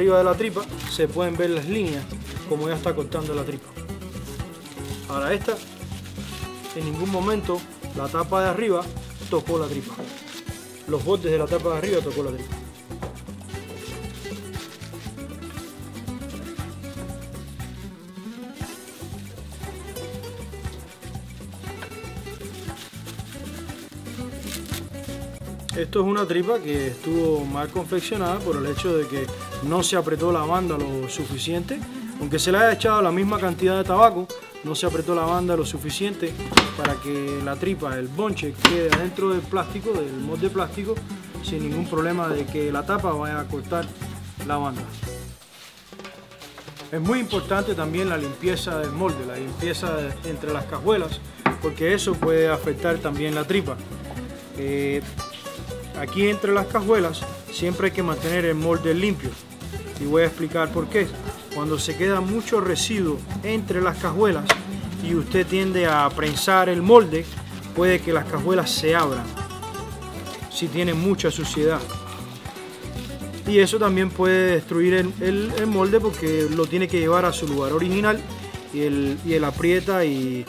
Arriba de la tripa se pueden ver las líneas como ya está cortando la tripa. Ahora esta, en ningún momento la tapa de arriba tocó la tripa. Los bordes de la tapa de arriba tocó la tripa. Esto es una tripa que estuvo mal confeccionada por el hecho de que no se apretó la banda lo suficiente. Aunque se le haya echado la misma cantidad de tabaco, no se apretó la banda lo suficiente para que la tripa, el bonche, quede dentro del plástico, del molde plástico, sin ningún problema de que la tapa vaya a cortar la banda. Es muy importante también la limpieza del molde, la limpieza entre las cajuelas, porque eso puede afectar también la tripa. Aquí entre las cajuelas siempre hay que mantener el molde limpio y voy a explicar por qué. Cuando se queda mucho residuo entre las cajuelas y usted tiende a prensar el molde, puede que las cajuelas se abran si tiene mucha suciedad. Y eso también puede destruir el molde porque lo tiene que llevar a su lugar original y el aprieta y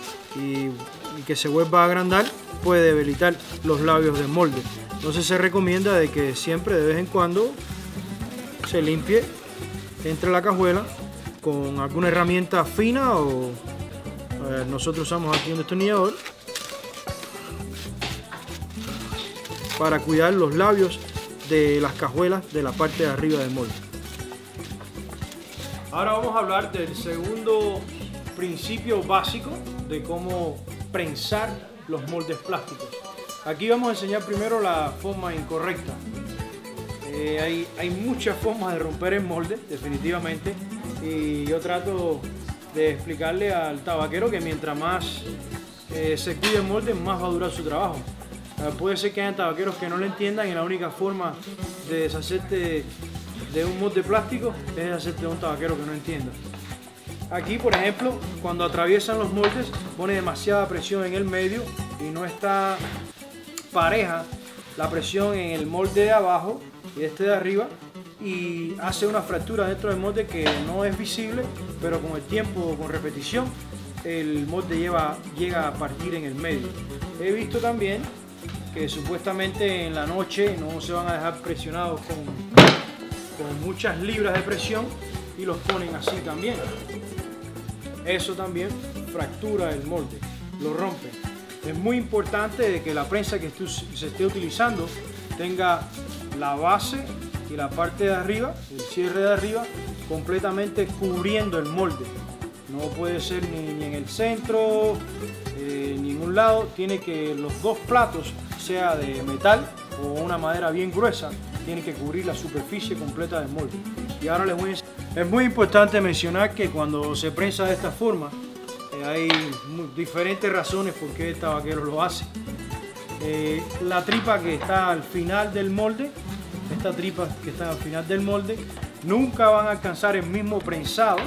que se vuelva a agrandar puede debilitar los labios del molde. Entonces se recomienda de que siempre de vez en cuando se limpie entre la cajuela con alguna herramienta fina o nosotros usamos aquí un destornillador para cuidar los labios de las cajuelas de la parte de arriba del molde. Ahora vamos a hablar del segundo principio básico de cómo prensar los moldes plásticos. Aquí vamos a enseñar primero la forma incorrecta. Hay muchas formas de romper el molde, definitivamente, y yo trato de explicarle al tabaquero que mientras más se cuide el molde, más va a durar su trabajo. Puede ser que haya tabaqueros que no lo entiendan y la única forma de deshacerte de un molde plástico es deshacerte de un tabaquero que no entienda. Aquí, por ejemplo, cuando atraviesan los moldes, pone demasiada presión en el medio y no está pareja la presión en el molde de abajo y este de arriba, y hace una fractura dentro del molde que no es visible, pero con el tiempo, con repetición, el molde llega a partir en el medio. He visto también que supuestamente en la noche no se van a dejar presionados con muchas libras de presión y los ponen así también. Eso también fractura el molde, lo rompe. Es muy importante de que la prensa que se esté utilizando tenga la base y la parte de arriba, el cierre de arriba, completamente cubriendo el molde. No puede ser ni en el centro, ni en un lado. Tiene que los dos platos, sea de metal o una madera bien gruesa, tiene que cubrir la superficie completa del molde. Y ahora les voy a enseñar. Es muy importante mencionar que cuando se prensa de esta forma, hay diferentes razones por qué el tabaquero lo hace. La tripa que está al final del molde, esta tripa que está al final del molde, nunca van a alcanzar el mismo prensado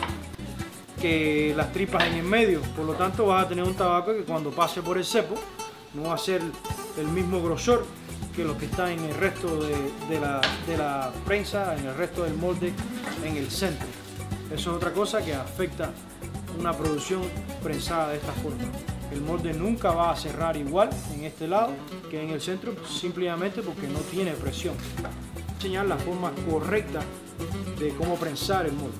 que las tripas en el medio. Por lo tanto, vas a tener un tabaco que cuando pase por el cepo no va a ser el mismo grosor que lo que está en el resto de la prensa, en el resto del molde, en el centro. Eso es otra cosa que afecta una producción prensada de esta forma. El molde nunca va a cerrar igual en este lado que en el centro, simplemente porque no tiene presión. Voy a enseñar la forma correcta de cómo prensar el molde.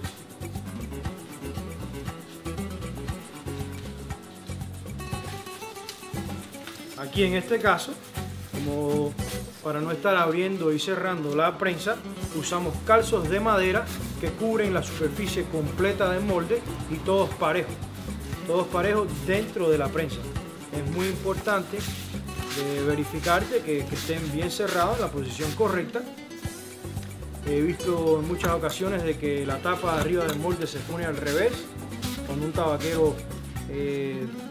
Aquí en este caso, como para no estar abriendo y cerrando la prensa, usamos calzos de madera que cubren la superficie completa del molde y todos parejos dentro de la prensa. Es muy importante verificarte que estén bien cerrados en la posición correcta. He visto en muchas ocasiones de que la tapa de arriba del molde se pone al revés, cuando un tabaquero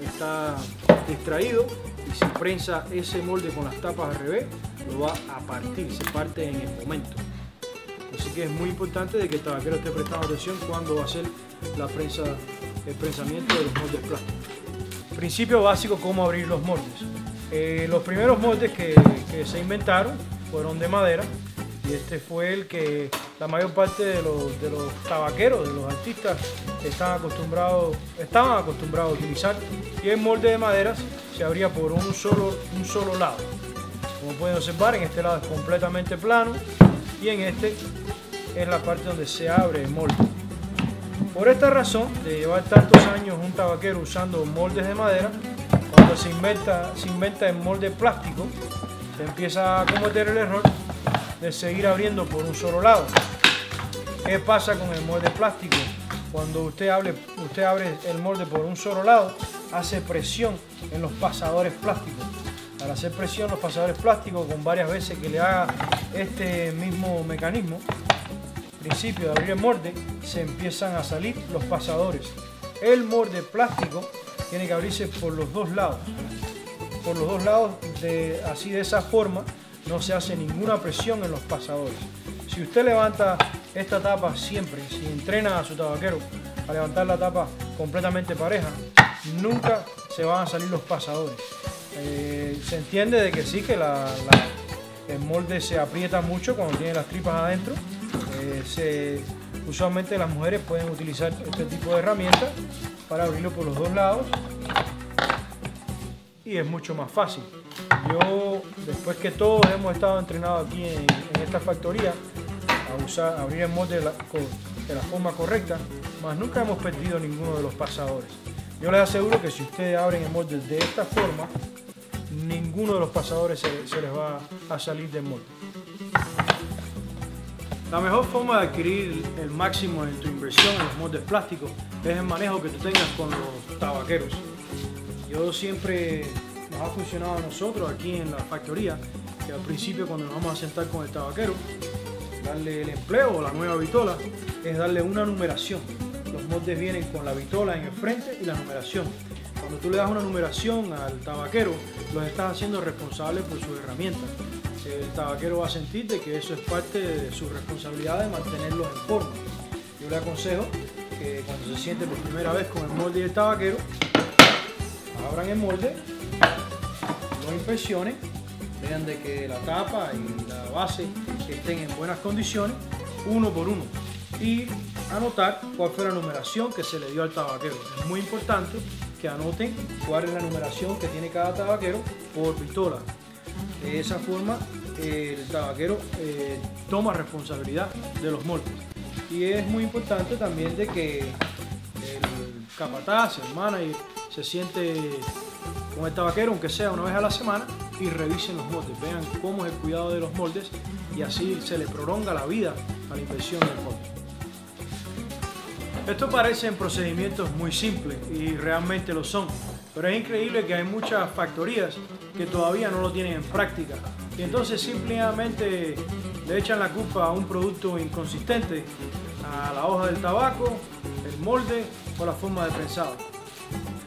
está distraído y si prensa ese molde con las tapas al revés, lo va a partir, se parte en el momento. Así que es muy importante de que el tabaquero esté prestando atención cuando va a hacer el prensamiento de los moldes plásticos. Principio básico, cómo abrir los moldes. Los primeros moldes que se inventaron fueron de madera y este fue el que la mayor parte de los tabaqueros, de los artistas, estaban acostumbrados a utilizar, y el molde de maderas se abría por un solo lado. Como pueden observar, en este lado es completamente plano y en este es la parte donde se abre el molde. Por esta razón, de llevar tantos años un tabaquero usando moldes de madera, cuando se inventa el molde plástico, se empieza a cometer el error de seguir abriendo por un solo lado. ¿Qué pasa con el molde plástico? Cuando usted abre el molde por un solo lado, hace presión en los pasadores plásticos. Al hacer presión los pasadores plásticos, con varias veces que le haga este mismo mecanismo, principio de abrir el molde, se empiezan a salir los pasadores. El molde plástico tiene que abrirse por los dos lados. Por los dos lados, así de esa forma, no se hace ninguna presión en los pasadores. Si usted levanta esta tapa siempre, si entrena a su tabaquero a levantar la tapa completamente pareja, nunca se van a salir los pasadores. Se entiende de que sí, que el molde se aprieta mucho cuando tiene las tripas adentro. Usualmente las mujeres pueden utilizar este tipo de herramientas para abrirlo por los dos lados y es mucho más fácil. Yo, después que todos hemos estado entrenados aquí en esta factoría a abrir el molde de la forma correcta, más nunca hemos perdido ninguno de los pasadores. Yo les aseguro que si ustedes abren el molde de esta forma, ninguno de los pasadores se les va a salir del molde. La mejor forma de adquirir el máximo en tu inversión en los moldes plásticos es el manejo que tú tengas con los tabaqueros. Yo siempre nos ha funcionado a nosotros aquí en la factoría, que al principio cuando nos vamos a sentar con el tabaquero, darle el empleo o la nueva vitola, es darle una numeración. Los moldes vienen con la vitola en el frente y la numeración. Cuando tú le das una numeración al tabaquero, los estás haciendo responsables por sus herramientas. El tabaquero va a sentir de que eso es parte de su responsabilidad de mantenerlos en forma. Yo le aconsejo que cuando se siente por primera vez con el molde y el tabaquero, abran el molde, lo inspeccionen, vean de que la tapa y la base estén en buenas condiciones, uno por uno, y anotar cuál fue la numeración que se le dio al tabaquero. Es muy importante que anoten cuál es la numeración que tiene cada tabaquero por vitola. De esa forma el tabaquero toma responsabilidad de los moldes. Y es muy importante también de que el capataz, el manager, se siente con el tabaquero, aunque sea una vez a la semana, y revisen los moldes, vean cómo es el cuidado de los moldes, y así se le prolonga la vida a la inversión del molde. Esto parecen procedimientos muy simples y realmente lo son, pero es increíble que hay muchas factorías que todavía no lo tienen en práctica y entonces simplemente le echan la culpa a un producto inconsistente, a la hoja del tabaco, el molde o la forma de prensado.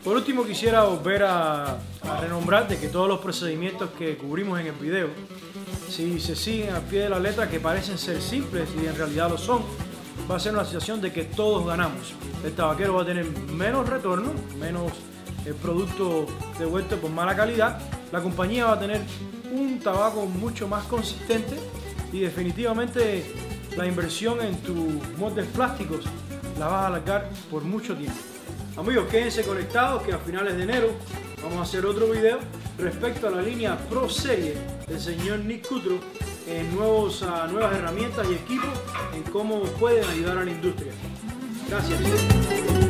Por último, quisiera volver a renombrar de que todos los procedimientos que cubrimos en el video, si se siguen al pie de la letra, que parecen ser simples y en realidad lo son, va a ser una situación de que todos ganamos. El tabaquero va a tener menos retorno, menos el producto devuelto por mala calidad, la compañía va a tener un tabaco mucho más consistente y definitivamente la inversión en tus moldes plásticos la vas a alargar por mucho tiempo. Amigos, quédense conectados que a finales de enero vamos a hacer otro video respecto a la línea Pro Serie del señor Nick Kudrow en nuevas herramientas y equipos en cómo pueden ayudar a la industria. Gracias.